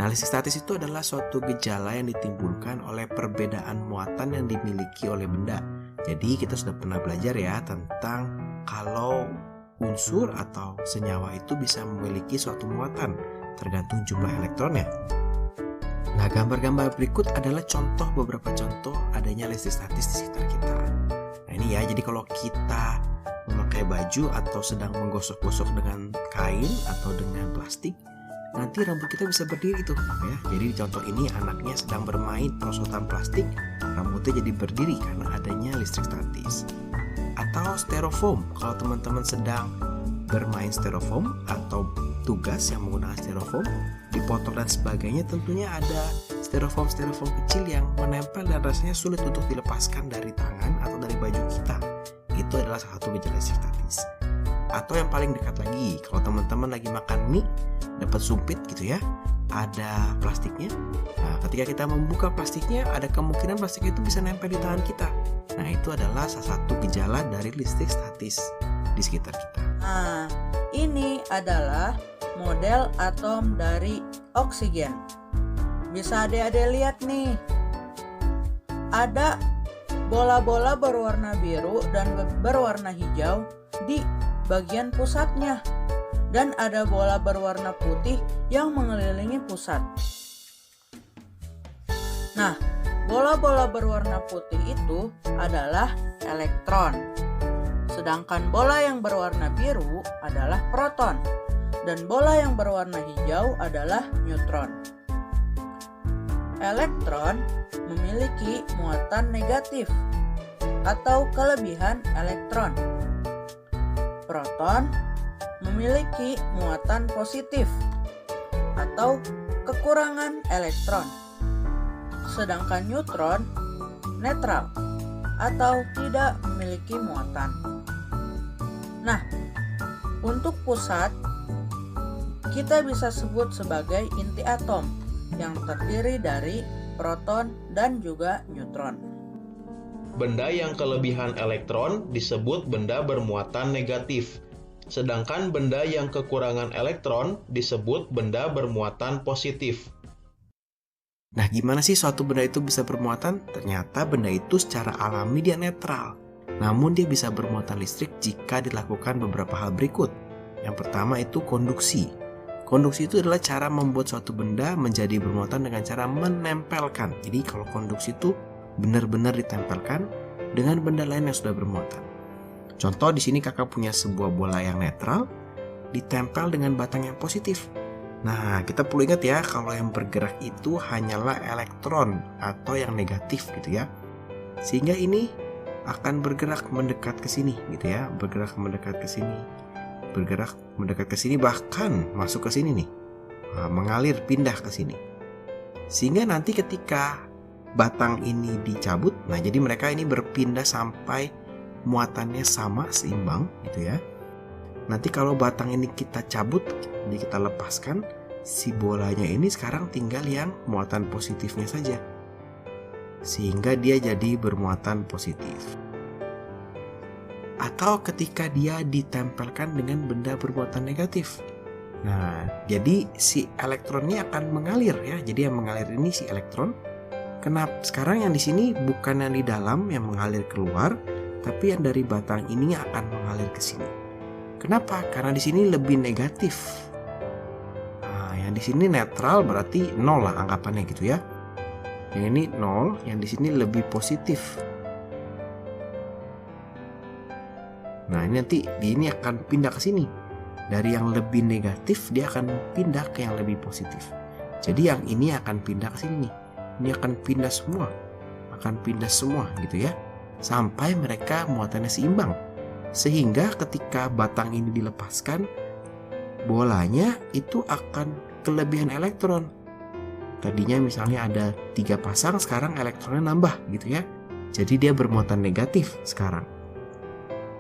Nah, listrik statis itu adalah suatu gejala yang ditimbulkan oleh perbedaan muatan yang dimiliki oleh benda. Jadi kita sudah pernah belajar ya tentang kalau unsur atau senyawa itu bisa memiliki suatu muatan tergantung jumlah elektronnya. Nah, gambar-gambar berikut adalah beberapa contoh adanya listrik statis di sekitar kita. Nah, ini ya, jadi kalau kita memakai baju atau sedang menggosok-gosok dengan kain atau dengan plastik, nanti rambut kita bisa berdiri tuh ya. Jadi di contoh ini anaknya sedang bermain perosotan plastik, rambutnya jadi berdiri karena adanya listrik statis. Atau styrofoam, kalau teman-teman sedang bermain styrofoam atau tugas yang menggunakan styrofoam, dipotong dan sebagainya, tentunya ada styrofoam kecil yang menempel dan rasanya sulit untuk dilepaskan dari tangan atau dari baju kita. Itu adalah salah satu gejala listrik statis. Atau yang paling dekat lagi, kalau teman-teman lagi makan mie, dapat sumpit gitu ya, ada plastiknya. Nah, ketika kita membuka plastiknya, ada kemungkinan plastik itu bisa nempel di tangan kita. Nah, itu adalah salah satu gejala dari listrik statis di sekitar kita. Nah, ini adalah model atom dari oksigen. Bisa adik-adik lihat nih, ada bola-bola berwarna biru dan berwarna hijau di bagian pusatnya, dan ada bola berwarna putih yang mengelilingi pusat. Nah, bola-bola berwarna putih itu adalah elektron, sedangkan bola yang berwarna biru adalah proton, dan bola yang berwarna hijau adalah neutron. Elektron memiliki muatan negatif atau kelebihan elektron. Proton memiliki muatan positif atau kekurangan elektron. Sedangkan neutron netral atau tidak memiliki muatan. Nah, untuk pusat kita bisa sebut sebagai inti atom yang terdiri dari proton dan juga neutron. Benda yang kelebihan elektron disebut benda bermuatan negatif, sedangkan benda yang kekurangan elektron disebut benda bermuatan positif. Nah, gimana sih suatu benda itu bisa bermuatan? Ternyata benda itu secara alami dia netral. Namun dia bisa bermuatan listrik jika dilakukan beberapa hal berikut. Yang pertama itu konduksi. Konduksi itu adalah cara membuat suatu benda menjadi bermuatan dengan cara menempelkan. Jadi kalau konduksi itu benar-benar ditempelkan dengan benda lain yang sudah bermuatan. Contoh di sini kakak punya sebuah bola yang netral ditempel dengan batang yang positif. Nah, kita perlu ingat ya, kalau yang bergerak itu hanyalah elektron atau yang negatif gitu ya. Sehingga ini akan bergerak mendekat ke sini gitu ya, bergerak mendekat ke sini, bergerak mendekat ke sini, bahkan masuk ke sini nih, mengalir pindah ke sini. Sehingga nanti ketika batang ini dicabut, nah jadi mereka ini berpindah sampai muatannya sama, seimbang gitu ya. Nanti kalau batang ini kita cabut, jadi kita lepaskan, si bolanya ini sekarang tinggal yang muatan positifnya saja, sehingga dia jadi bermuatan positif. Atau ketika dia ditempelkan dengan benda bermuatan negatif, nah jadi si elektronnya akan mengalir ya. Jadi yang mengalir ini si elektron. Kenapa sekarang yang di sini bukan yang di dalam yang mengalir keluar, tapi yang dari batang ini akan mengalir ke sini. Kenapa? Karena di sini lebih negatif. Nah, yang di sini netral berarti 0 lah anggapannya gitu ya. Yang ini 0, yang di sini lebih positif. Nah, ini nanti ini akan pindah ke sini. Dari yang lebih negatif dia akan pindah ke yang lebih positif. Jadi yang ini akan pindah ke sini. Ini akan pindah semua. Akan pindah semua gitu ya. Sampai mereka muatannya seimbang. Sehingga ketika batang ini dilepaskan, bolanya itu akan kelebihan elektron. Tadinya misalnya ada 3 pasang, sekarang elektronnya nambah gitu ya. Jadi dia bermuatan negatif sekarang.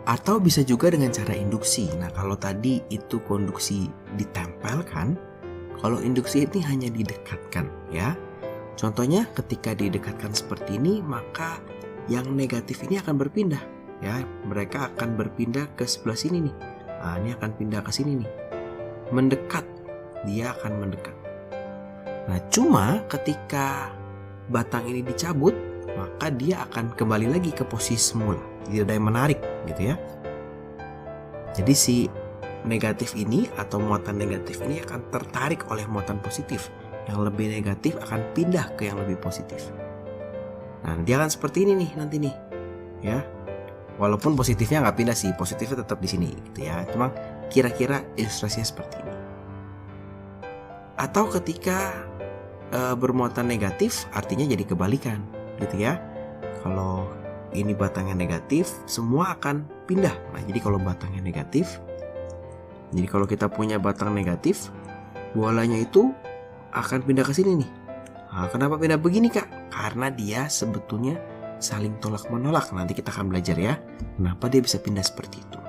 Atau bisa juga dengan cara induksi. Nah, kalau tadi itu konduksi ditempelkan, kalau induksi ini hanya didekatkan ya. Contohnya ketika didekatkan seperti ini, maka yang negatif ini akan berpindah ya. Mereka akan berpindah ke sebelah sini nih. Nah, ini akan pindah ke sini nih. Mendekat, dia akan mendekat. Nah, cuma ketika batang ini dicabut, maka dia akan kembali lagi ke posisi semula. Tidak ada yang menarik gitu ya. Jadi si negatif ini atau muatan negatif ini akan tertarik oleh muatan positif. Yang lebih negatif akan pindah ke yang lebih positif. Nah, dia akan seperti ini nih nanti nih. Ya. Walaupun positifnya nggak pindah sih, positifnya tetap di sini gitu ya. Cuma kira-kira ilustrasinya seperti ini. Atau ketika bermuatan negatif, artinya jadi kebalikan gitu ya. Kalau ini batangnya negatif, semua akan pindah. Nah, jadi kalau batangnya negatif, jadi kalau kita punya batang negatif, bolanya itu akan pindah ke sini nih. Nah, kenapa pindah begini Kak? Karena dia sebetulnya saling tolak menolak. Nanti kita akan belajar ya, kenapa dia bisa pindah seperti itu.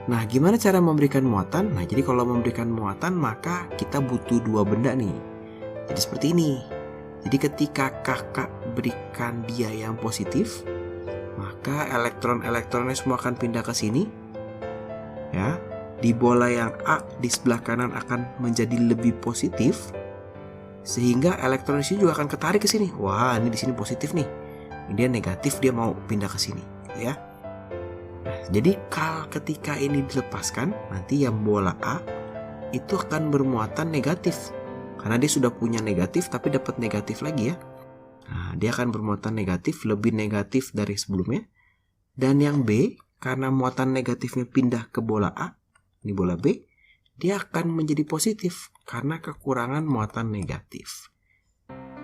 Nah, gimana cara memberikan muatan? Nah, jadi kalau memberikan muatan maka kita butuh dua benda nih. Jadi seperti ini. Jadi ketika kakak berikan dia yang positif, maka elektron-elektronnya semua akan pindah ke sini. Ya, di bola yang A di sebelah kanan akan menjadi lebih positif, sehingga elektron di sini juga akan ketarik ke sini. Wah, ini di sini positif nih. Ini dia negatif, dia mau pindah ke sini, ya. Nah, jadi ketika ini dilepaskan, nanti yang bola A itu akan bermuatan negatif. Karena dia sudah punya negatif tapi dapat negatif lagi ya. Nah, dia akan bermuatan negatif, lebih negatif dari sebelumnya. Dan yang B, karena muatan negatifnya pindah ke bola A, ini bola B, dia akan menjadi positif karena kekurangan muatan negatif.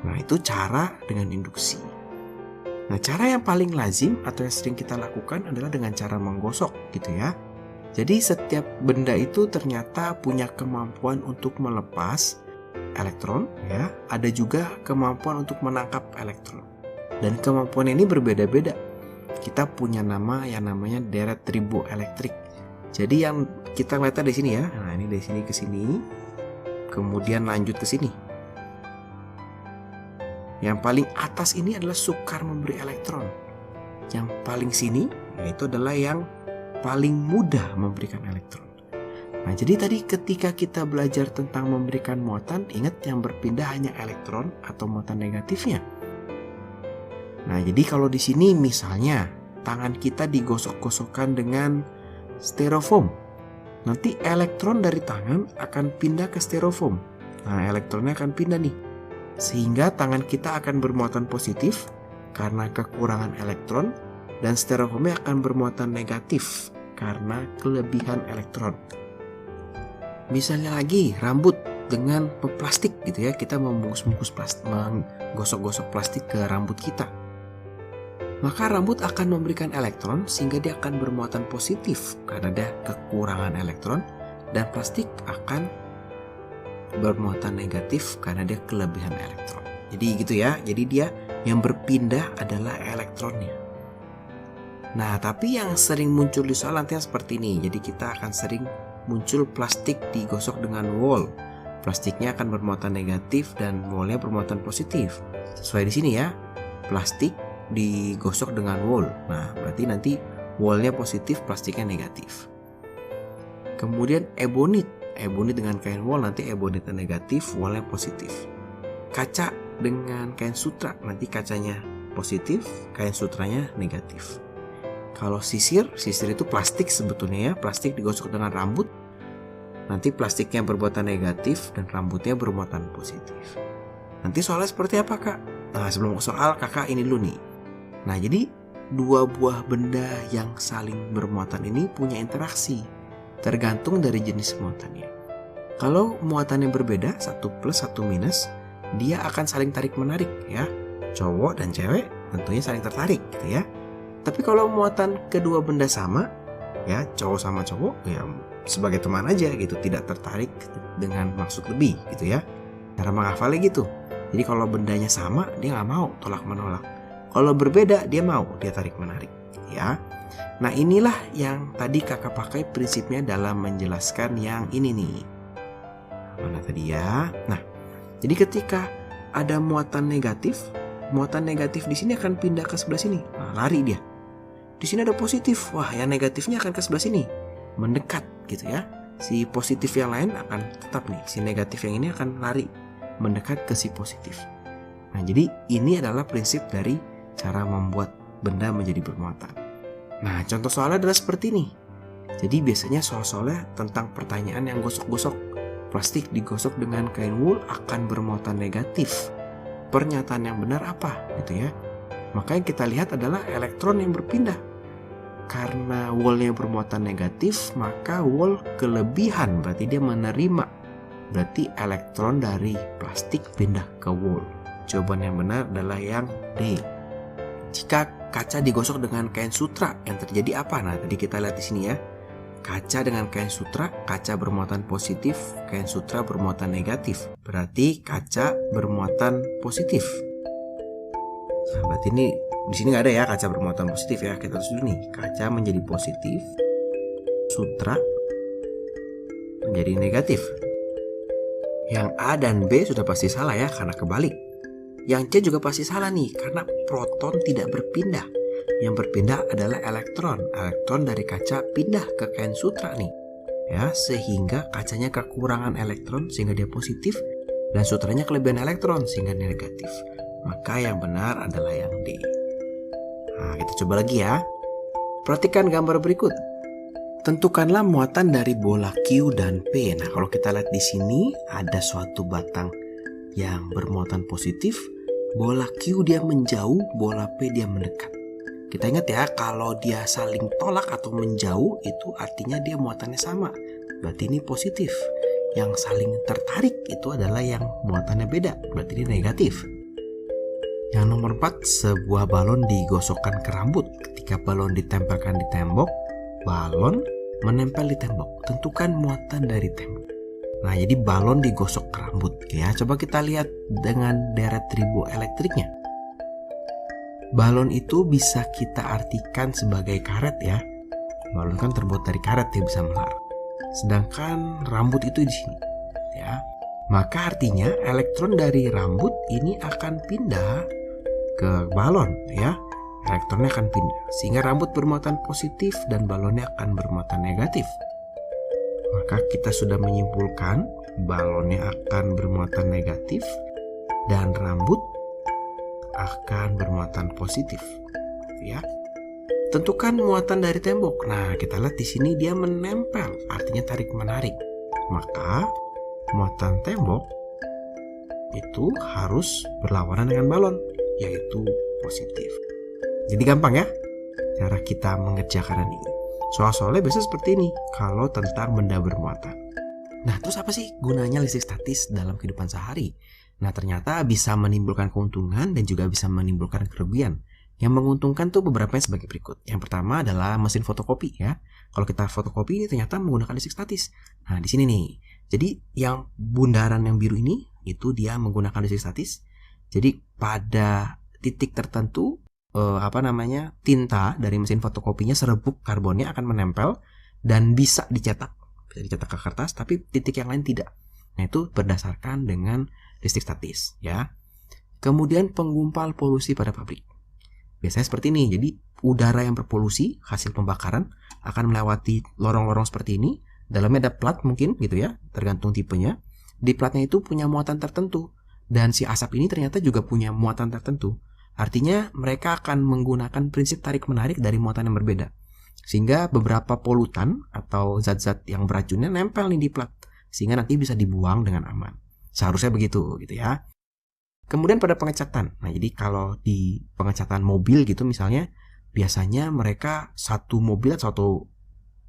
Nah, itu cara dengan induksi. Nah, cara yang paling lazim atau yang sering kita lakukan adalah dengan cara menggosok gitu ya. Jadi setiap benda itu ternyata punya kemampuan untuk melepas elektron ya, ada juga kemampuan untuk menangkap elektron. Dan kemampuan ini berbeda-beda. Kita punya nama yang namanya deret triboelektrik. Jadi yang kita lihat di sini ya. Nah, ini dari sini ke sini. Kemudian lanjut ke sini. Yang paling atas ini adalah sukar memberi elektron. Yang paling sini yaitu adalah yang paling mudah memberikan elektron. Nah, jadi tadi ketika kita belajar tentang memberikan muatan, ingat yang berpindah hanya elektron atau muatan negatifnya. Nah, jadi kalau di sini misalnya tangan kita digosok-gosokkan dengan styrofoam, nanti elektron dari tangan akan pindah ke styrofoam. Nah, elektronnya akan pindah nih. Sehingga tangan kita akan bermuatan positif karena kekurangan elektron, dan styrofoamnya akan bermuatan negatif karena kelebihan elektron. Misalnya lagi rambut dengan plastik gitu ya, kita membungkus plastik, menggosok-gosok plastik ke rambut kita. Maka rambut akan memberikan elektron sehingga dia akan bermuatan positif karena ada kekurangan elektron, dan plastik akan bermuatan negatif karena dia kelebihan elektron. Jadi gitu ya. Jadi dia yang berpindah adalah elektronnya. Nah, tapi yang sering muncul di soal nanti seperti ini. Jadi kita akan sering muncul plastik digosok dengan wool. Plastiknya akan bermuatan negatif dan woolnya bermuatan positif. Sesuai di sini ya. Plastik digosok dengan wool. Nah, berarti nanti woolnya positif, plastiknya negatif. Kemudian ebonit dengan kain wool, nanti ebonitnya negatif, woolnya positif. Kaca dengan kain sutra, nanti kacanya positif, kain sutranya negatif. Kalau sisir itu plastik sebetulnya ya, plastik digosok dengan rambut, nanti plastiknya bermuatan negatif dan rambutnya bermuatan positif. Nanti soalnya seperti apa Kak? Nah, sebelum soal kakak ini dulu nih. Nah, jadi dua buah benda yang saling bermuatan ini punya interaksi, tergantung dari jenis muatannya. Kalau muatannya berbeda, satu plus satu minus, dia akan saling tarik-menarik ya. Cowok dan cewek tentunya saling tertarik gitu ya. Tapi kalau muatan kedua benda sama, ya cowok sama cowok, ya sebagai teman aja gitu, tidak tertarik dengan maksud lebih gitu ya. Cara menghafalnya gitu. Jadi kalau bendanya sama, dia nggak mau tolak-menolak. Kalau berbeda, dia mau, dia tarik-menarik ya. Nah, inilah yang tadi kakak pakai prinsipnya dalam menjelaskan yang ini nih. Mana tadi ya? Nah, jadi ketika ada muatan negatif di sini akan pindah ke sebelah sini. Nah, lari dia. Di sini ada positif. Wah, yang negatifnya akan ke sebelah sini, mendekat gitu ya. si positif yang lain akan tetap nih, si negatif yang ini akan lari mendekat ke si positif. Nah, jadi ini adalah prinsip dari cara membuat benda menjadi bermuatan. Nah, contoh soalnya adalah seperti ini. Jadi biasanya soal-soalnya tentang pertanyaan yang gosok-gosok. Plastik digosok dengan kain wool akan bermuatan negatif. Pernyataan yang benar apa? Gitu ya. Maka yang kita lihat adalah elektron yang berpindah. Karena woolnya bermuatan negatif, maka wool kelebihan, berarti dia menerima. Berarti elektron dari plastik pindah ke wool. Jawaban yang benar adalah yang D. Jika kaca digosok dengan kain sutra, yang terjadi apa? Nah, tadi kita lihat di sini ya. Kaca dengan kain sutra, kaca bermuatan positif, kain sutra bermuatan negatif. Berarti kaca bermuatan positif. Nah, berarti ini di sini nggak ada ya kaca bermuatan positif ya. Kita harus dulu nih, kaca menjadi positif, sutra menjadi negatif. Yang A dan B sudah pasti salah ya, karena kebalik. Yang C juga pasti salah nih, karena proton tidak berpindah. Yang berpindah adalah elektron. Elektron dari kaca pindah ke kain sutra nih. Ya, sehingga kacanya kekurangan elektron sehingga dia positif, dan sutranya kelebihan elektron sehingga dia negatif. Maka yang benar adalah yang D. Nah, kita coba lagi ya. Perhatikan gambar berikut. Tentukanlah muatan dari bola Q dan P. Nah, kalau kita lihat di sini ada suatu batang yang bermuatan positif. Bola Q dia menjauh, bola P dia mendekat. Kita ingat ya, kalau dia saling tolak atau menjauh itu artinya dia muatannya sama. Berarti ini positif. Yang saling tertarik itu adalah yang muatannya beda. Berarti ini negatif. Yang nomor 4, sebuah balon digosokkan ke rambut. Ketika balon ditempelkan di tembok, balon menempel di tembok. Tentukan muatan dari tembok. Nah, jadi balon digosok ke rambut. Ya, coba kita lihat dengan deret triboelektriknya. Balon itu bisa kita artikan sebagai karet ya. Balon kan terbuat dari karet, dia bisa melar. Sedangkan rambut itu di sini. Ya. Maka artinya elektron dari rambut ini akan pindah ke balon ya. Elektronnya akan pindah sehingga rambut bermuatan positif dan balonnya akan bermuatan negatif. Maka kita sudah menyimpulkan balonnya akan bermuatan negatif dan rambut akan bermuatan positif. Ya. Tentukan muatan dari tembok. Nah, kita lihat di sini dia menempel, artinya tarik menarik. Maka muatan tembok itu harus berlawanan dengan balon, yaitu positif. Jadi gampang ya cara kita mengerjakan ini. Soal-soalnya biasa seperti ini kalau tentang benda bermuatan. Nah, terus apa sih gunanya listrik statis dalam kehidupan sehari? Nah, ternyata bisa menimbulkan keuntungan dan juga bisa menimbulkan kerugian. Yang menguntungkan tuh beberapa sebagai berikut. Yang pertama adalah mesin fotokopi ya. Kalau kita fotokopi ini ternyata menggunakan listrik statis. Nah, di sini nih. Jadi yang bundaran yang biru ini itu dia menggunakan listrik statis. Jadi pada titik tertentu tinta dari mesin fotokopinya, serbuk karbonnya akan menempel dan bisa dicetak ke kertas, tapi titik yang lain tidak. Nah, itu berdasarkan dengan listrik statis ya. Kemudian penggumpal polusi pada pabrik. Biasanya seperti ini. Jadi udara yang berpolusi hasil pembakaran akan melewati lorong-lorong seperti ini. Dalamnya ada plat mungkin gitu ya, tergantung tipenya. Di platnya itu punya muatan tertentu dan si asap ini ternyata juga punya muatan tertentu. Artinya mereka akan menggunakan prinsip tarik menarik dari muatan yang berbeda. Sehingga beberapa polutan atau zat-zat yang beracunnya nempel nih di plat. Sehingga nanti bisa dibuang dengan aman. Seharusnya begitu gitu ya. Kemudian pada pengecatan. Nah, jadi kalau di pengecatan mobil gitu misalnya, biasanya mereka satu mobil atau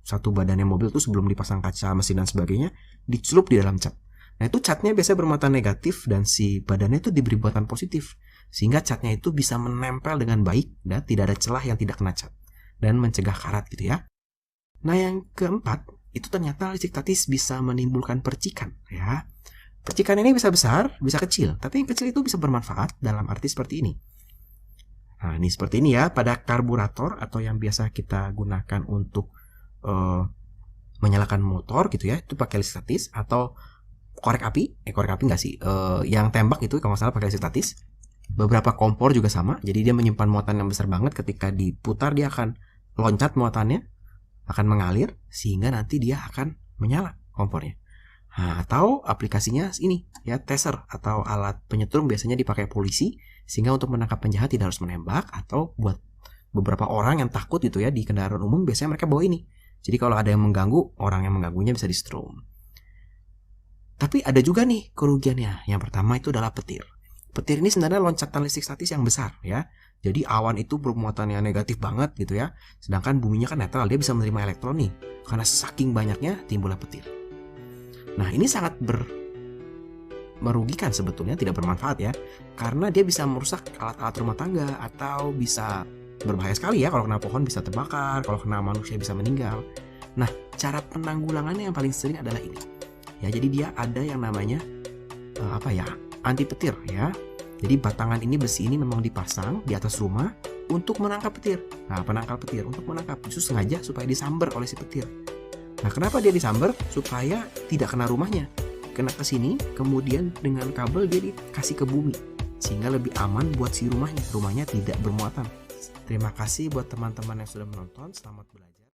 satu badannya mobil itu sebelum dipasang kaca mesin dan sebagainya dicelup di dalam cat. Nah, itu catnya biasanya bermuatan negatif dan si badannya itu diberi muatan positif. Sehingga catnya itu bisa menempel dengan baik dan tidak ada celah yang tidak kena cat dan mencegah karat gitu ya. Nah, yang keempat, itu ternyata listrik statis bisa menimbulkan percikan ya. Percikan ini bisa besar, bisa kecil, tapi yang kecil itu bisa bermanfaat dalam arti seperti ini. Nah, ini seperti ini ya, pada karburator atau yang biasa kita gunakan untuk menyalakan motor gitu ya, itu pakai listrik statis. Atau korek api nggak sih, yang tembak itu kalau nggak salah pakai listrik statis. Beberapa kompor juga sama, jadi dia menyimpan muatan yang besar banget. Ketika diputar dia akan loncat muatannya, akan mengalir sehingga nanti dia akan menyala kompornya. Nah, atau aplikasinya ini ya, taser atau alat penyetrum biasanya dipakai polisi sehingga untuk menangkap penjahat tidak harus menembak, atau buat beberapa orang yang takut gitu ya di kendaraan umum biasanya mereka bawa ini. Jadi kalau ada yang mengganggu, orang yang mengganggunya bisa di-strum. Tapi ada juga nih kerugiannya. Yang pertama itu adalah petir. Petir ini sebenarnya loncatan listrik statis yang besar ya. Jadi awan itu bermuatannya negatif banget gitu ya. Sedangkan buminya kan netral, dia bisa menerima elektron nih. Karena saking banyaknya timbullah petir. Nah, ini sangat merugikan sebetulnya, tidak bermanfaat ya. Karena dia bisa merusak alat-alat rumah tangga atau bisa berbahaya sekali ya. Kalau kena pohon bisa terbakar, kalau kena manusia bisa meninggal. Nah, cara penanggulangannya yang paling sering adalah ini. Ya, jadi dia ada yang namanya anti petir ya. Jadi batangan ini, besi ini memang dipasang di atas rumah untuk menangkap petir. Nah, penangkal petir untuk menangkap, justru sengaja supaya disamber oleh si petir. Nah, kenapa dia disamber? Supaya tidak kena rumahnya. Kena ke sini, kemudian dengan kabel dia dikasih ke bumi. Sehingga lebih aman buat si rumahnya. Rumahnya tidak bermuatan. Terima kasih buat teman-teman yang sudah menonton. Selamat belajar.